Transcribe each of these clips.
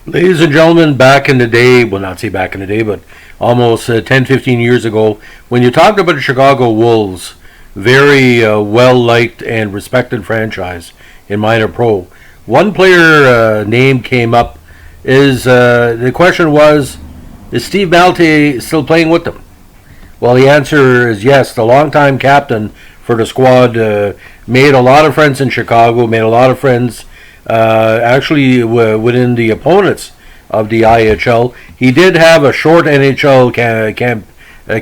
Ladies and gentlemen, back in the day, well, not say back in the day, but almost 10, 15 years ago, when you talked about the Chicago Wolves, very well liked and respected franchise in minor pro, one player name came up. Is The question was, is Steve Maltais still playing with them? Well, the answer is yes. The longtime captain for the squad made a lot of friends in Chicago, made a lot of friends within the opponents of the IHL. He did have a short NHL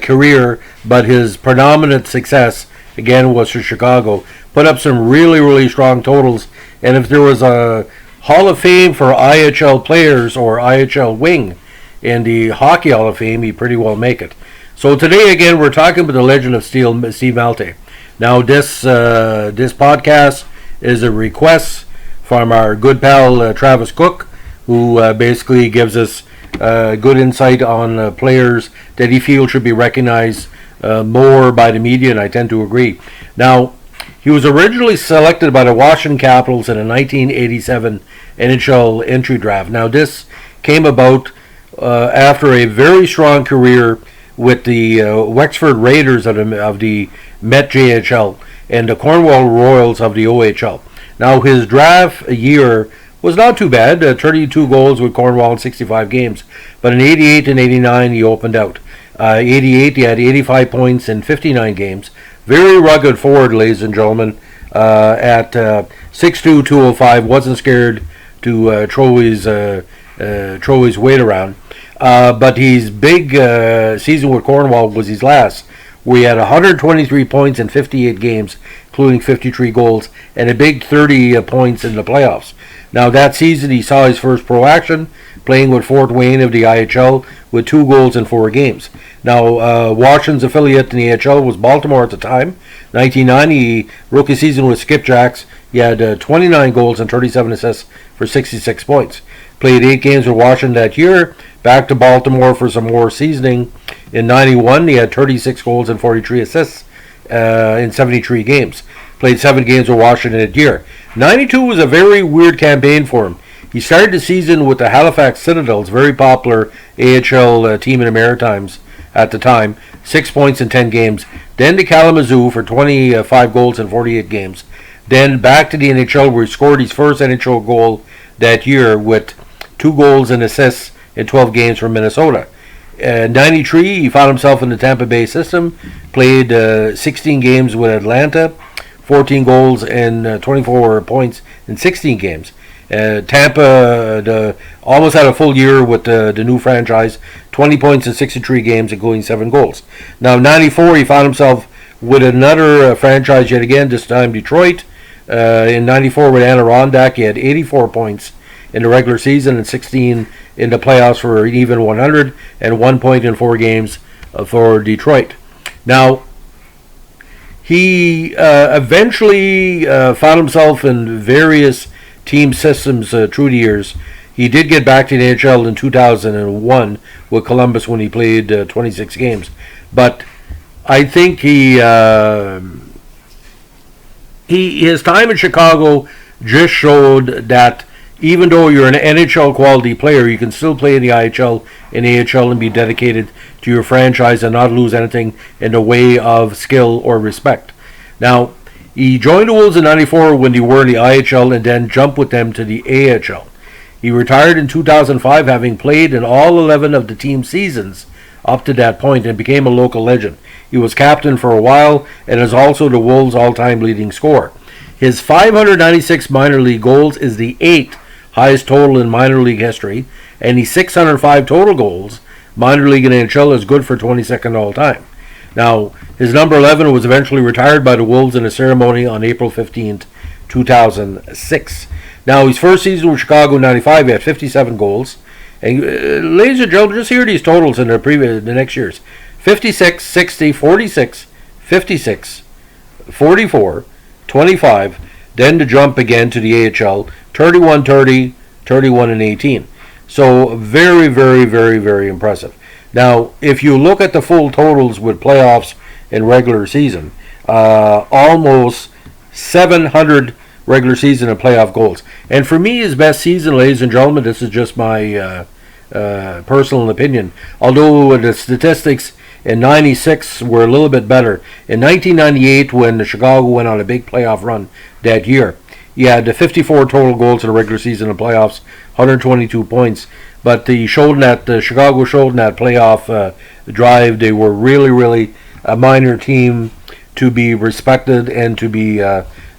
career, but his predominant success, again, was for Chicago. Put up some really, really strong totals. And if there was a Hall of Fame for IHL players or IHL wing in the Hockey Hall of Fame, he'd pretty well make it. So today, again, we're talking about the legend of Steve Maltais. Now, this podcast is a request from our good pal Travis Cook, who basically gives us good insight on players that he feels should be recognized more by the media, and I tend to agree. Now, he was originally selected by the Washington Capitals in a 1987 NHL entry draft. Now, this came about after a very strong career with the Wexford Raiders of the Met JHL and the Cornwall Royals of the OHL. Now, his draft year was not too bad, 32 goals with Cornwall in 65 games. But in 88 and 89, he opened out. 88, he had 85 points in 59 games. Very rugged forward, ladies and gentlemen, at 6'2", 205. Wasn't scared to throw his weight around. But his big season with Cornwall was his last, where he had 123 points in 58 games, including 53 goals, and a big 30 points in the playoffs. Now, that season, he saw his first pro action, playing with Fort Wayne of the IHL, with 2 goals in 4 games. Now, Washington's affiliate in the AHL was Baltimore at the time. 1990, rookie season with Skipjacks, he had 29 goals and 37 assists for 66 points. Played 8 games with Washington that year, back to Baltimore for some more seasoning. In 91, he had 36 goals and 43 assists in 73 games. Played 7 games with Washington that year. 92 was a very weird campaign for him. He started the season with the Halifax Citadels, very popular AHL team in the Maritimes at the time, 6 points in 10 games. Then to Kalamazoo for 25 goals in 48 games. Then back to the NHL, where he scored his first NHL goal that year with 2 goals and assists in 12 games for Minnesota. 93, he found himself in the Tampa Bay system, played 16 games with Atlanta, 14 goals and 24 points in 16 games. Tampa almost had a full year with the new franchise, 20 points in 63 games, including 7 goals. Now, 94, he found himself with another franchise yet again, this time Detroit. In 94 with Adirondack, he had 84 points in the regular season and 16 in the playoffs for an even 100, and 1 point in 4 games for Detroit. Now, he eventually found himself in various team systems through the years. He did get back to the NHL in 2001 with Columbus when he played 26 games. But I think his time in Chicago just showed that even though you're an NHL quality player, you can still play in the IHL and AHL and be dedicated to your franchise and not lose anything in the way of skill or respect. Now, he joined the Wolves in 94 when they were in the IHL and then jumped with them to the AHL. He retired in 2005, having played in all 11 of the team's seasons up to that point, and became a local legend. He was captain for a while and is also the Wolves' all-time leading scorer. His 596 minor league goals is the 8th highest total in minor league history, and the 605 total goals minor league and NHL is good for 22nd all time. Now, his number 11 was eventually retired by the Wolves in a ceremony on April 15th, 2006. Now, his first season with Chicago in 95, he had 57 goals. And ladies and gentlemen, just hear these totals in the next years. 56, 60, 46, 56, 44, 25, then to jump again to the AHL, 31, 30, 31, and 18. So very, very, very, very impressive. Now, if you look at the full totals with playoffs and regular season, almost 700 regular season and playoff goals. And for me, his best season, ladies and gentlemen, this is just my personal opinion. Although the statistics in '96 were a little bit better. In 1998, when the Chicago went on a big playoff run that year, he had the 54 total goals in the regular season and playoffs, 122 points. But the Chicago showed in that playoff drive, they were really, really a minor team to be respected and to be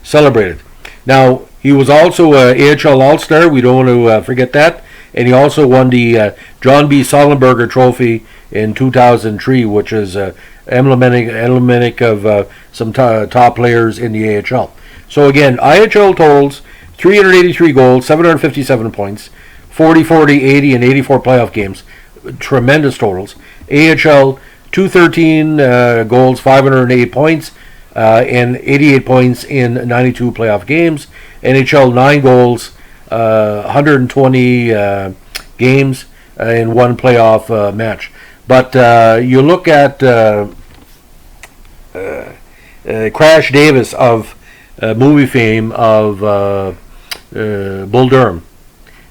celebrated. Now, he was also a AHL All-Star. We don't want to forget that. And he also won the John B. Sullenberger Trophy in 2003, which is emblematic of some top players in the AHL. So again, IHL totals, 383 goals, 757 points, 40, 40, 80, and 84 playoff games. Tremendous totals. AHL, 213 goals, 508 points, and 88 points in 92 playoff games. NHL, 9 goals, 120 games in one playoff match. But you look at Crash Davis of movie fame of Bull Durham.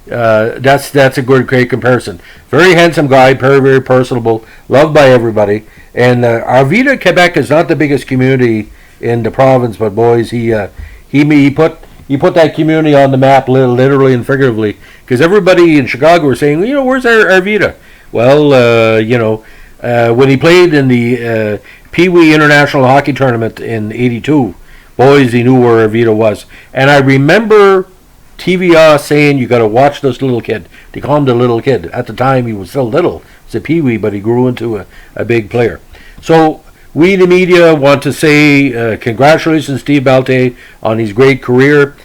That's a great comparison. Very handsome guy, very, very personable, loved by everybody. And Arvida, Quebec is not the biggest community in the province, but boys, he put that community on the map, literally and figuratively, because everybody in Chicago were saying, where's Arvida? Well, when he played in the Pee Wee International Hockey Tournament in '82, boys, he knew where Arvida was. And I remember TVA saying, you got to watch this little kid. They call him the little kid. At the time, he was still little. He's a peewee, but he grew into a big player. So we, the media, want to say congratulations, Steve Maltais, on his great career.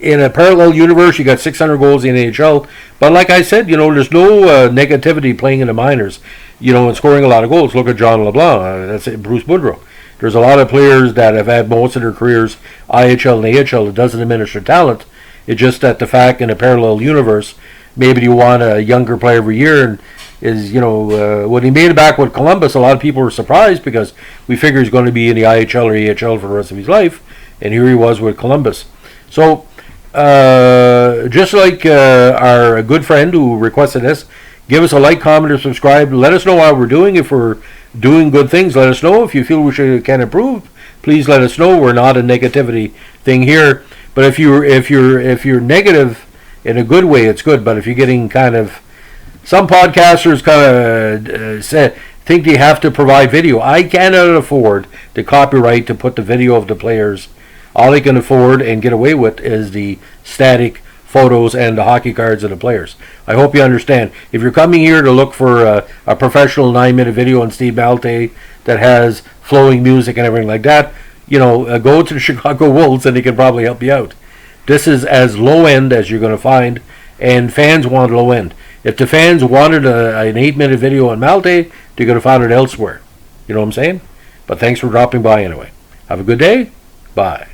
In a parallel universe, you got 600 goals in the AHL. But like I said, there's no negativity playing in the minors, and scoring a lot of goals. Look at John LeBlanc. That's it, Bruce Boudreau. There's a lot of players that have had most of their careers IHL and AHL. It doesn't diminish their talent. It's just that the fact in a parallel universe, maybe you want a younger player every year. And is when he made it back with Columbus, a lot of people were surprised because we figured he's going to be in the IHL or AHL for the rest of his life, and here he was with Columbus. So just like our good friend who requested this, give us a like, comment, or subscribe. Let us know how we're doing. If we're doing good things, let us know. If you feel can improve, please let us know. We're not a negativity thing here. But if you're negative in a good way, it's good. But if you're getting kind of, some podcasters kind of think they have to provide video. I cannot afford the copyright to put the video of the players. All I can afford and get away with is the static photos and the hockey cards of the players. I hope you understand. If you're coming here to look for a professional 9-minute video on Steve Maltais that has flowing music and everything like that, go to the Chicago Wolves and they can probably help you out. This is as low end as you're going to find, and fans want low end. If the fans wanted an 8-minute video on Maltais, they're going to find it elsewhere. You know what I'm saying? But thanks for dropping by anyway. Have a good day. Bye.